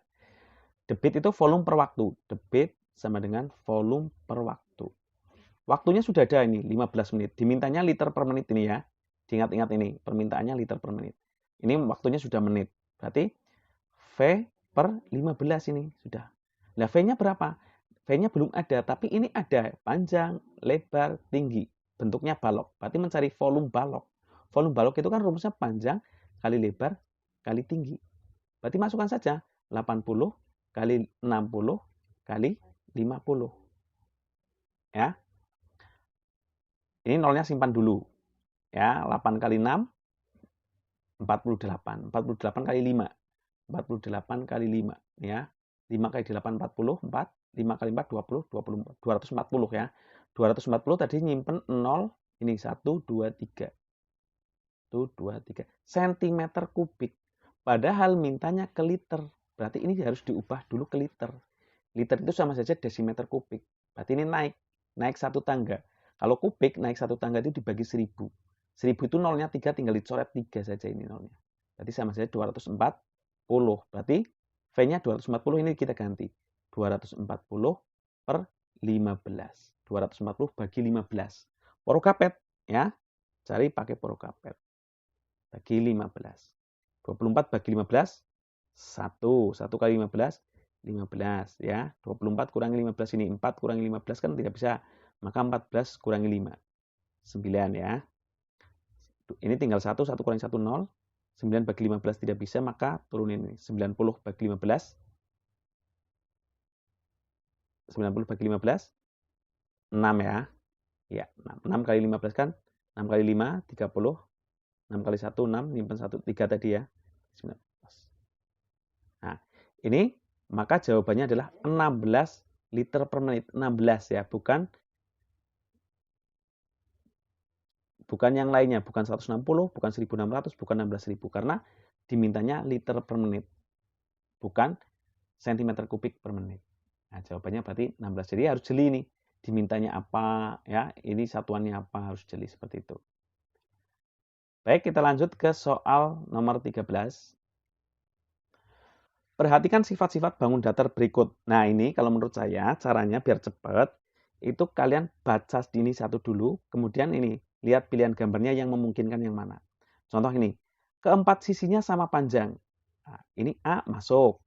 Debit itu volume per waktu. Debit sama dengan volume per waktu. Waktunya sudah ada ini 15 menit. Dimintanya liter per menit ini ya. Diingat-ingat ini, permintaannya liter per menit. Ini waktunya sudah menit. Berarti V per 15 ini sudah. Nah, V-nya berapa? V-nya belum ada, tapi ini ada panjang, lebar, tinggi. Bentuknya balok. Berarti mencari volume balok. Volume balok itu kan rumusnya panjang kali lebar kali tinggi. Berarti masukkan saja 80 kali 60 kali 50. Ya. Ini nolnya simpan dulu. Ya, 8 kali 6, 48. 48 kali 5. 48 kali 5. Ya. 5 kali 8, 44. 5 kali 4, 20. 24. 240 ya. 240 tadi nyimpen 0. Ini 1, 2, 3. 1, 2, 3. Sentimeter kubik. Padahal mintanya ke liter. Berarti ini harus diubah dulu ke liter. Liter itu sama saja desimeter kubik. Berarti ini naik. Naik satu tangga. Kalau kubik naik satu tangga itu dibagi 1000. 1000 itu nolnya 3, tinggal dicoret 3 saja ini nolnya. Berarti sama saja 240. Berarti V-nya 240, ini kita ganti. 240 per 15. 240 bagi 15. Porokapet ya. Cari pakai porokapet. Bagi 15. 24 bagi 15, 1. 1 kali 15, 15 ya. 24 kurangi 15 ini 4 kurangi 15 kan tidak bisa. Maka 14 kurangi 5. 9 ya. Ini tinggal 1, 1 kurangi 1, 0. 9 bagi 15 tidak bisa, maka turunin ini. 90 bagi 15. 90 bagi 15. 6 ya. Ya, 6. 6 kali 15 kan? 6 kali 5, 30. 6 kali 1, 6. Nyimpen 1, 3 tadi ya. 19. Nah, ini maka jawabannya adalah 16 liter per menit. 16 ya, bukan yang lainnya, bukan 160, bukan 1600, bukan 16.000, karena dimintanya liter per menit, bukan sentimeter kubik per menit. Nah, jawabannya berarti 16. Jadi harus jeli nih, dimintanya apa ya, ini satuannya apa, harus jeli seperti itu. Baik, kita lanjut ke soal nomor 13. Perhatikan sifat-sifat bangun datar berikut. Nah, ini kalau menurut saya caranya biar cepat, itu kalian baca ini satu dulu, kemudian ini lihat pilihan gambarnya yang memungkinkan yang mana. Contoh ini, keempat sisinya sama panjang. Nah, ini A masuk.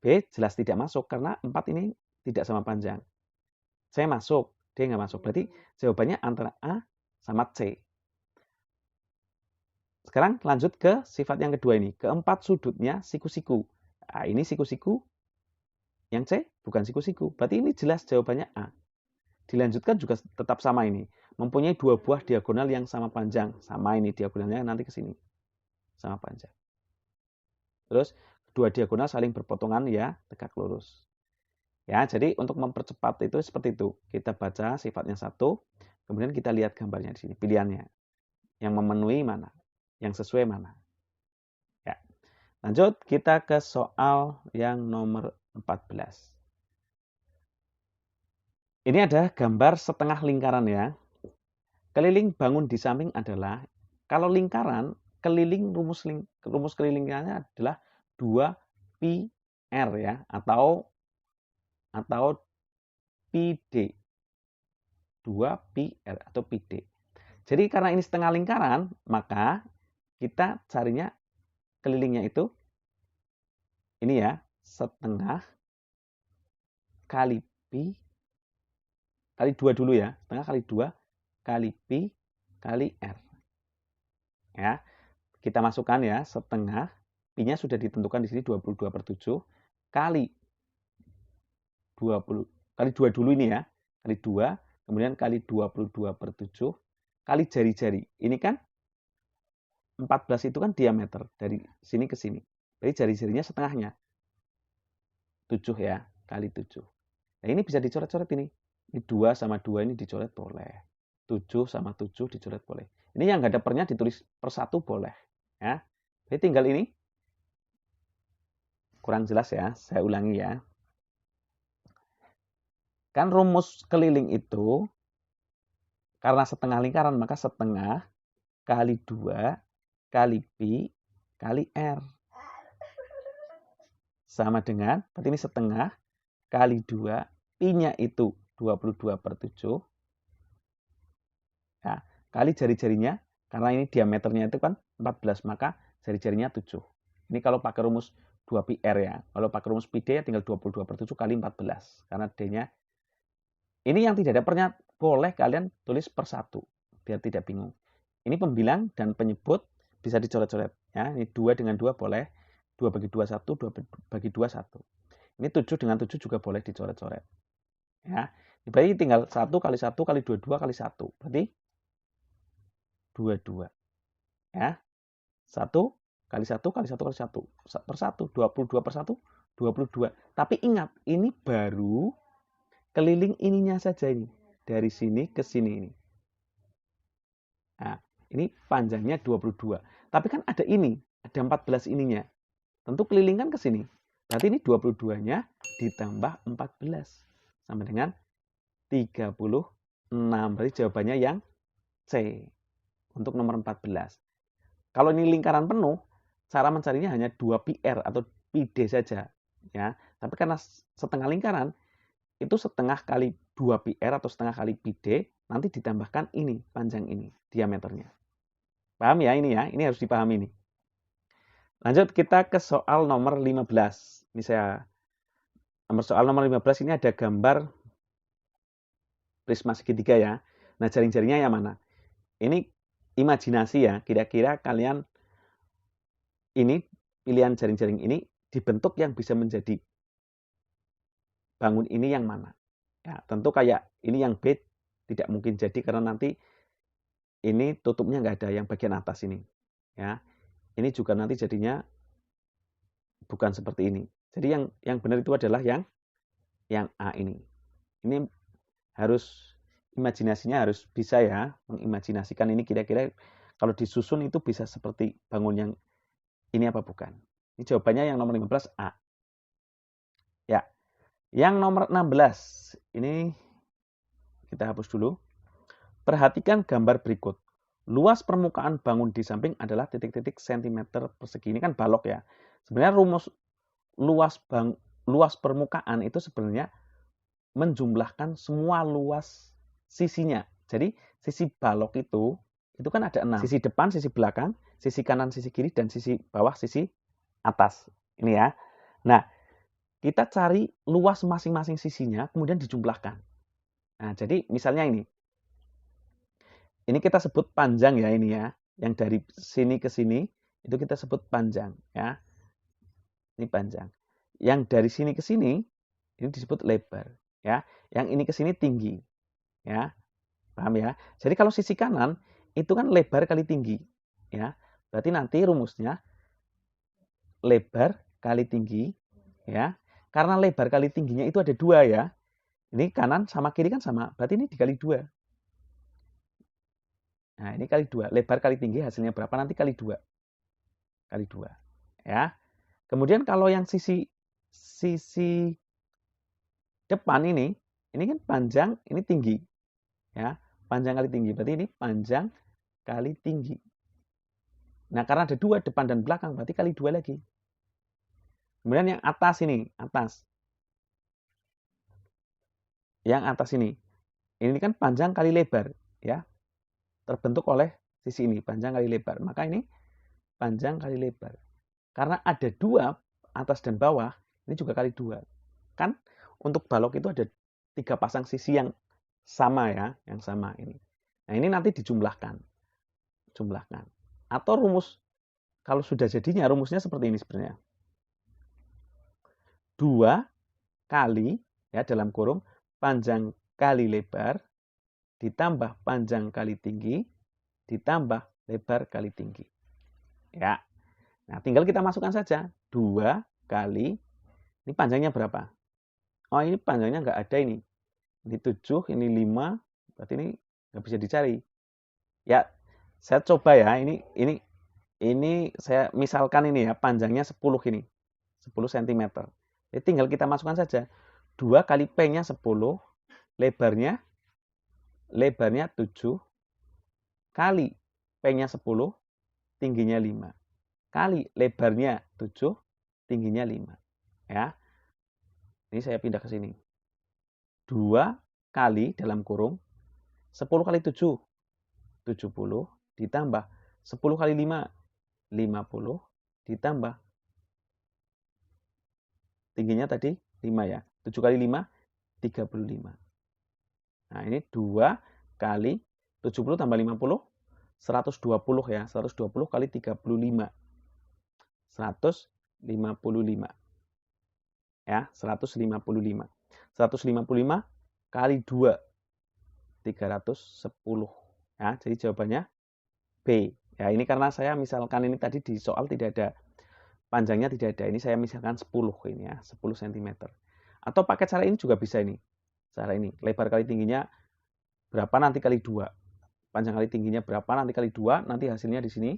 B jelas tidak masuk karena 4 ini tidak sama panjang. C masuk, D nggak masuk. Berarti jawabannya antara A sama C. Sekarang lanjut ke sifat yang kedua ini. Keempat sudutnya siku-siku. Nah, ini siku-siku. Yang C bukan siku-siku. Berarti ini jelas jawabannya A. Dilanjutkan juga tetap sama ini. Mempunyai dua buah diagonal yang sama panjang. Sama ini diagonalnya nanti ke sini. Sama panjang. Terus dua diagonal saling berpotongan ya, tegak lurus. Ya, jadi untuk mempercepat itu seperti itu. Kita baca sifatnya satu, kemudian kita lihat gambarnya di sini, pilihannya. Yang memenuhi mana? Yang sesuai mana? Ya. Lanjut kita ke soal yang nomor 14. Ini ada gambar setengah lingkaran ya. Keliling bangun di samping adalah, kalau lingkaran, keliling rumus kelilingnya adalah 2 pi r ya, atau pi d. 2 pi r atau pi d. Jadi karena ini setengah lingkaran, maka kita carinya kelilingnya itu ini ya, setengah kali pi kali 2 dulu ya. Setengah kali 2 kali pi kali r. Ya. Kita masukkan ya, setengah, pi-nya sudah ditentukan di sini 22/7 kali 20 kali 2 dulu ini ya. Kali 2, kemudian kali 22/7 kali jari-jari. Ini kan 14 itu kan diameter dari sini ke sini. Jadi jari-jarinya setengahnya. 7 ya, kali 7. Nah, ini bisa dicoret-coret ini. Ini 2 sama 2 ini dicoret boleh. 7 sama 7 dicoret boleh. Ini yang nggak ada pernya ditulis per 1 boleh. Ya. Jadi tinggal ini. Kurang jelas ya, saya ulangi ya. Kan rumus keliling itu, karena setengah lingkaran, maka setengah kali 2 kali pi kali r. Sama dengan, berarti ini setengah kali 2, pi-nya itu 22/7. Ya, kali jari-jarinya, karena ini diameternya itu kan 14, maka jari-jarinya 7. Ini kalau pakai rumus 2 pi r ya. Kalau pakai rumus pi d ya tinggal 22/7 kali 14. Karena d-nya, ini yang tidak ada pernya, boleh kalian tulis per 1, biar tidak bingung. Ini pembilang dan penyebut bisa dicoret-coret. Ya, ini 2 dengan 2 boleh, 2 bagi 2 1, 2 bagi 2 1. Ini 7 dengan 7 juga boleh dicoret-coret. Ya. Berarti tinggal 1 kali 1 kali 22 kali 1. Berarti 22. Ya. 1 kali 1 kali 1 kali 1. Per 1. 22 per 1. 22. Tapi ingat, ini baru keliling ininya saja ini. Dari sini ke sini ini. Nah, ini panjangnya 22. Tapi kan ada ini. Ada 14 ininya. Tentu keliling kan ke sini. Berarti ini 22-nya ditambah 14. Sama dengan 36. Berarti jawabannya yang C. Untuk nomor 14. Kalau ini lingkaran penuh, cara mencarinya hanya 2πr atau πd saja. Ya. Tapi karena setengah lingkaran, itu setengah kali 2πr atau setengah kali πd, nanti ditambahkan ini, panjang ini, diameternya. Paham ya ini ya? Ini harus dipahami ini. Lanjut kita ke soal nomor 15. Ini soal nomor 15 ini ada gambar prisma segitiga ya. Nah, jaring-jaringnya yang mana? Ini imajinasi ya. Kira-kira kalian ini pilihan jaring-jaring ini dibentuk yang bisa menjadi bangun ini yang mana? Ya, tentu kayak ini yang B tidak mungkin jadi karena nanti ini tutupnya nggak ada yang bagian atas ini. Ya. Ini juga nanti jadinya bukan seperti ini. Jadi yang benar itu adalah yang A ini. Ini harus imajinasinya harus bisa ya, mengimajinasikan ini kira-kira kalau disusun itu bisa seperti bangun yang ini apa bukan. Ini jawabannya yang nomor 15 A. Ya. Yang nomor 16 ini kita hapus dulu. Perhatikan gambar berikut. Luas permukaan bangun di samping adalah titik-titik sentimeter persegi. Ini kan balok ya. Sebenarnya rumus luas permukaan itu sebenarnya menjumlahkan semua luas sisinya. Jadi sisi balok itu kan ada 6. Sisi depan, sisi belakang, sisi kanan, sisi kiri, dan sisi bawah, sisi atas. Ini ya. Nah, kita cari luas masing-masing sisinya, kemudian dijumlahkan. Nah, jadi misalnya ini. Ini kita sebut panjang ya ini ya. Yang dari sini ke sini itu kita sebut panjang ya. Ini panjang. Yang dari sini ke sini ini disebut lebar ya. Yang ini ke sini tinggi ya. Paham ya? Jadi kalau sisi kanan itu kan lebar kali tinggi ya. Berarti nanti rumusnya lebar kali tinggi ya. Karena lebar kali tingginya itu ada 2 ya. Ini kanan sama kiri kan sama. Berarti ini dikali 2. Nah, ini kali 2. Lebar kali tinggi hasilnya berapa? Nanti kali 2. Kali 2. Ya. Kemudian kalau yang sisi depan ini kan panjang, ini tinggi. Ya. Panjang kali tinggi. Berarti ini panjang kali tinggi. Nah, karena ada 2 depan dan belakang, berarti kali 2 lagi. Kemudian yang atas ini, atas. Yang atas ini. Ini kan panjang kali lebar, ya. Terbentuk oleh sisi ini, panjang kali lebar. Maka ini panjang kali lebar. Karena ada 2 atas dan bawah, ini juga kali 2. Kan untuk balok itu ada 3 pasang sisi yang sama ya, yang sama ini. Nah, ini nanti dijumlahkan. Jumlahkan. Atau rumus kalau sudah jadinya rumusnya seperti ini sebenarnya. 2 kali ya dalam kurung panjang kali lebar ditambah panjang kali tinggi ditambah lebar kali tinggi. Ya. Nah, tinggal kita masukkan saja. 2 kali, ini panjangnya berapa? Oh, ini panjangnya nggak ada ini. Ini 7, ini 5, berarti ini nggak bisa dicari. Ya, saya coba ya. Ini saya misalkan ini ya, panjangnya 10 ini. 10 cm. Jadi tinggal kita masukkan saja. 2 kali P-nya 10, lebarnya 7, kali P-nya 10, tingginya 5. Kali lebarnya 7, tingginya 5. Ya. Ini saya pindah ke sini. 2 kali dalam kurung 10 kali 7, 70, ditambah 10 kali 5, 50, ditambah tingginya tadi 5 ya. 7 kali 5, 35. Nah, ini 2 kali 70 tambah 50, 120 ya. 120 kali 35. 155. Ya, 155. 155 kali 2, 310. Ya, jadi jawabannya B. Ya, ini karena saya misalkan ini tadi di soal tidak ada panjangnya, tidak ada. Ini saya misalkan 10 ini ya, 10 cm. Atau pakai cara ini juga bisa ini. Cara ini, lebar kali tingginya berapa nanti kali 2. Panjang kali tingginya berapa nanti kali 2, nanti hasilnya di sini.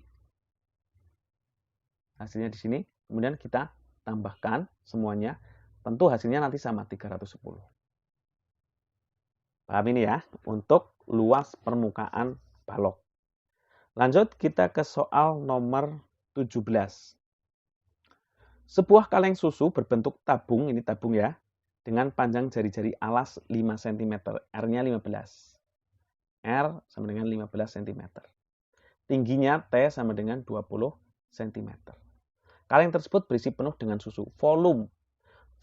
Hasilnya di sini. Kemudian kita tambahkan semuanya. Tentu hasilnya nanti sama 310. Paham ini ya, untuk luas permukaan balok. Lanjut kita ke soal nomor 17. Sebuah kaleng susu berbentuk tabung, ini tabung ya, dengan panjang jari-jari alas 5 cm, R-nya 15. R sama dengan 15 cm. Tingginya T sama dengan 20 cm. Kaleng tersebut berisi penuh dengan susu. Volume.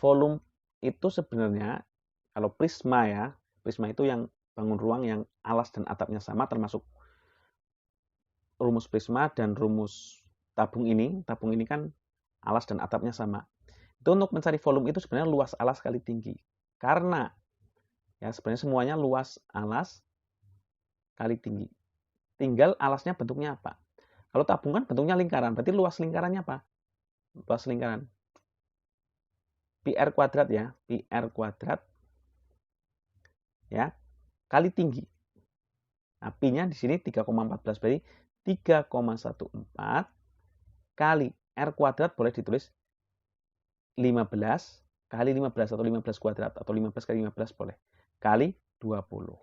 Volume itu sebenarnya, kalau prisma ya, prisma itu yang bangun ruang yang alas dan atapnya sama, termasuk rumus prisma dan rumus tabung ini kan alas dan atapnya sama. Itu untuk mencari volume itu sebenarnya luas alas kali tinggi. Karena ya sebenarnya semuanya luas alas kali tinggi. Tinggal alasnya bentuknya apa. Kalau tabung kan bentuknya lingkaran, berarti luas lingkarannya apa? Luas lingkaran PR kuadrat ya, PR kuadrat ya, kali tinggi. Nah, Pi-nya di sini 3,14, berarti 3,14 kali R kuadrat boleh ditulis 15 kali 15 atau 15 kuadrat atau 15 kali 15 boleh. Kali 20.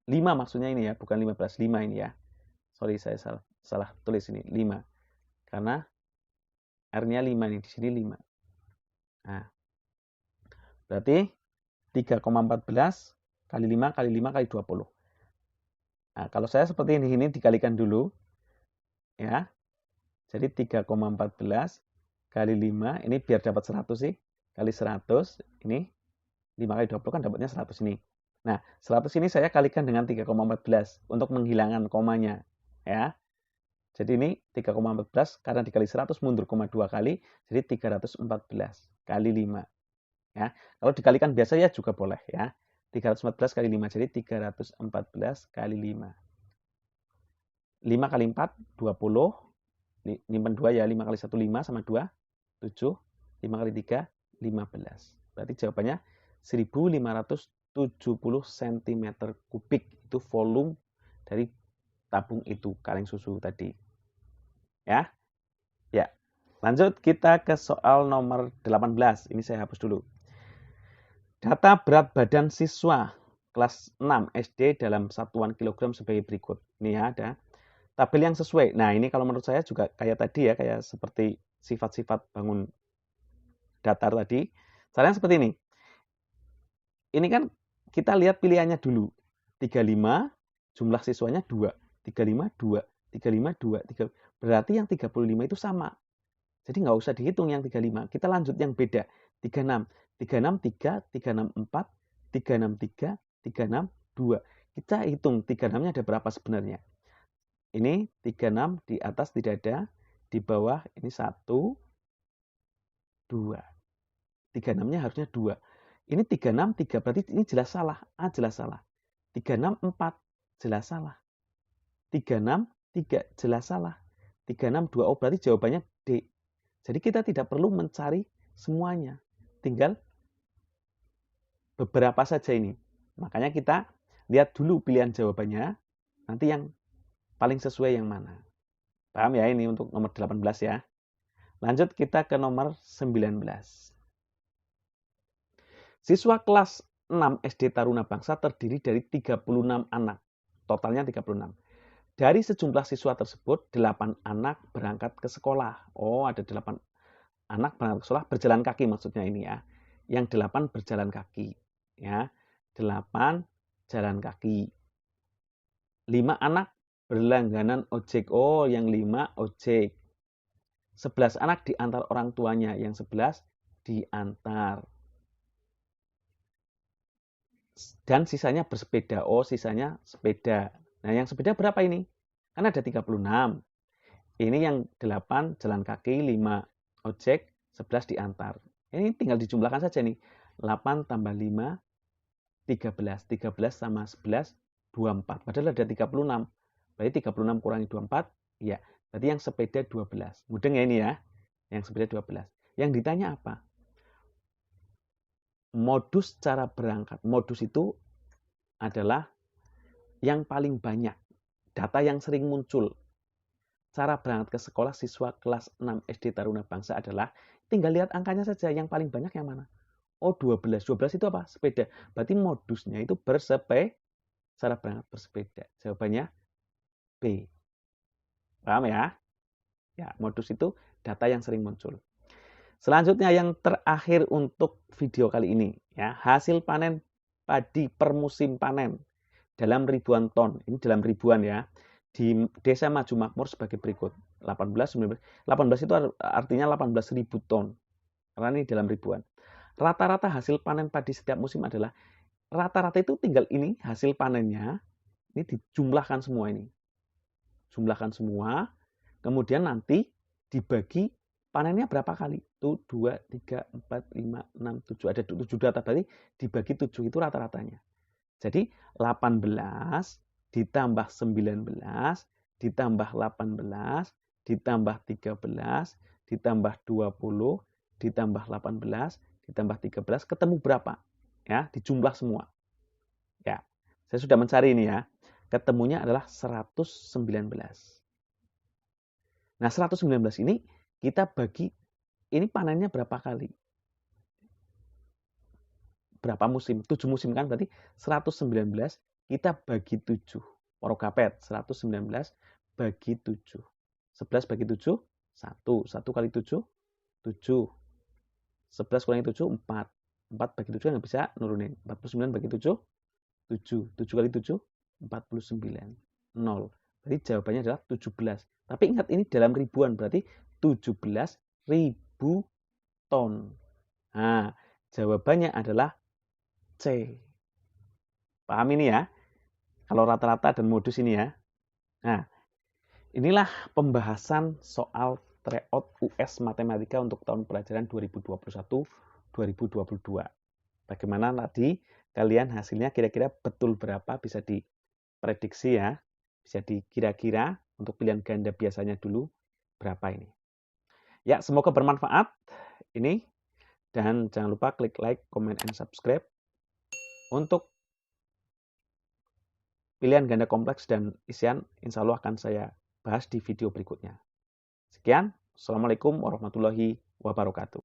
5 maksudnya ini ya, bukan 15, 5 ini ya. Sorry saya salah tulis ini 5. Karena R-nya 5 nih, di sini 5. Nah, berarti 3,14 kali 5 kali 5 kali 20. Nah, kalau saya seperti ini dikalikan dulu. Ya. Jadi 3,14 kali 5, ini biar dapat 100 sih. Kali 100, ini 5 kali 20 kan dapatnya 100 ini. Nah, 100 ini saya kalikan dengan 3,14 untuk menghilangkan komanya. Ya. Jadi ini 3,14 karena dikali 100 mundur 2 kali, jadi 314 kali 5. Ya. Kalau dikalikan biasa ya juga boleh ya. 314 kali 5, jadi 314 kali 5. 5 kali 4, 20. Nyimpen 2 ya, 5 kali 1, 5 sama 2, 7. 5 kali 3, 15. Berarti jawabannya 1570 cm kubik. Itu volume dari tabung itu, kaleng susu tadi. Ya. Ya. Lanjut kita ke soal nomor 18. Ini saya hapus dulu. Data berat badan siswa kelas 6 SD dalam satuan kilogram sebagai berikut. Ini ya, ada tabel yang sesuai. Nah, ini kalau menurut saya juga kayak tadi ya, kayak seperti sifat-sifat bangun datar tadi. Caranya seperti ini. Ini kan kita lihat pilihannya dulu. 35, jumlah siswanya 2. 35, 2. 35, 2. 3. Berarti yang 35 itu sama. Jadi nggak usah dihitung yang 35. Kita lanjut yang beda. 36. 36, 3. 36, 4. 36, 3. 36, 2. Kita hitung 36-nya ada berapa sebenarnya. Ini 36 di atas tidak ada. Di bawah ini 1, 2. 36-nya harusnya 2. Ini 36, 3. Berarti ini jelas salah. A jelas salah. 36, 4. Jelas salah. 36, 3. Jelas salah. 36, 2. Oh, berarti jawabannya D. Jadi kita tidak perlu mencari semuanya. Tinggal beberapa saja ini. Makanya kita lihat dulu pilihan jawabannya. Nanti yang paling sesuai yang mana. Paham ya ini untuk nomor 18 ya. Lanjut kita ke nomor 19. Siswa kelas 6 SD Taruna Bangsa terdiri dari 36 anak. Totalnya 36. Dari sejumlah siswa tersebut, 8 anak berangkat ke sekolah. Oh, ada 8 anak berangkat ke sekolah berjalan kaki maksudnya ini ya. Yang 8 berjalan kaki. Ya, 8 jalan kaki. 5 anak berlangganan ojek. Oh, yang 5 ojek. 11 anak diantar orang tuanya, yang 11 diantar. Dan sisanya bersepeda. Oh, sisanya sepeda. Nah, yang sepeda berapa ini? Kan ada 36. Ini yang 8 jalan kaki, 5 ojek, 11 diantar. Ini tinggal dijumlahkan saja nih. 8 tambah 5, 13. 13 sama 11, 24. Padahal ada 36. Berarti 36 kurangi 24, ya. Berarti yang sepeda 12. Mudeng ya ini ya. Yang sepeda 12. Yang ditanya apa? Modus cara berangkat. Modus itu adalah yang paling banyak. Data yang sering muncul. Cara berangkat ke sekolah siswa kelas 6 SD Taruna Bangsa adalah tinggal lihat angkanya saja, yang paling banyak yang mana. Oh 12. 12 itu apa? Sepeda. Berarti modusnya itu cara berangkat bersepeda. Jawabannya B. Paham ya? Ya, modus itu data yang sering muncul. Selanjutnya yang terakhir untuk video kali ini, ya, hasil panen padi per musim panen dalam ribuan ton. Ini dalam ribuan ya. Di Desa Maju Makmur sebagai berikut. 18, 19, 18 itu artinya 18.000 ton. Karena ini dalam ribuan. Rata-rata hasil panen padi setiap musim adalah, rata-rata itu tinggal ini hasil panennya, ini dijumlahkan semua ini. Jumlahkan semua, kemudian nanti dibagi panennya berapa kali. Itu 2, 3, 4, 5, 6, 7. Ada 7 data, berarti dibagi 7 itu rata-ratanya. Jadi 18 ditambah 19 ditambah 18 ditambah 13 ditambah 20 ditambah 18 ditambah 13 ketemu berapa? Ya, dijumlah semua. Ya. Saya sudah mencari ini ya. Ketemunya adalah 119. Nah, 119 ini kita bagi, ini panennya berapa kali? Berapa musim? 7 musim kan, berarti 119 kita bagi 7. Porokapet, 119 bagi 7. 11 bagi 7, 1. 1 kali 7, 7. 11 kurangi 7, 4. 4 bagi 7 nggak bisa nurunin. 49 bagi 7, 7. 7 kali 7, 49. 0. Berarti jawabannya adalah 17. Tapi ingat ini dalam ribuan, berarti 17.000 ton. Nah, jawabannya adalah C. Paham ini ya? Kalau rata-rata dan modus ini ya. Nah, inilah pembahasan soal tryout US Matematika untuk tahun pelajaran 2021-2022. Bagaimana tadi kalian hasilnya kira-kira betul berapa, bisa diprediksi ya. Bisa dikira-kira untuk pilihan ganda biasanya dulu berapa ini. Ya, semoga bermanfaat ini. Dan jangan lupa klik like, comment, and subscribe untuk pilihan ganda kompleks dan isian, insya Allah akan saya bahas di video berikutnya. Sekian, Assalamualaikum warahmatullahi wabarakatuh.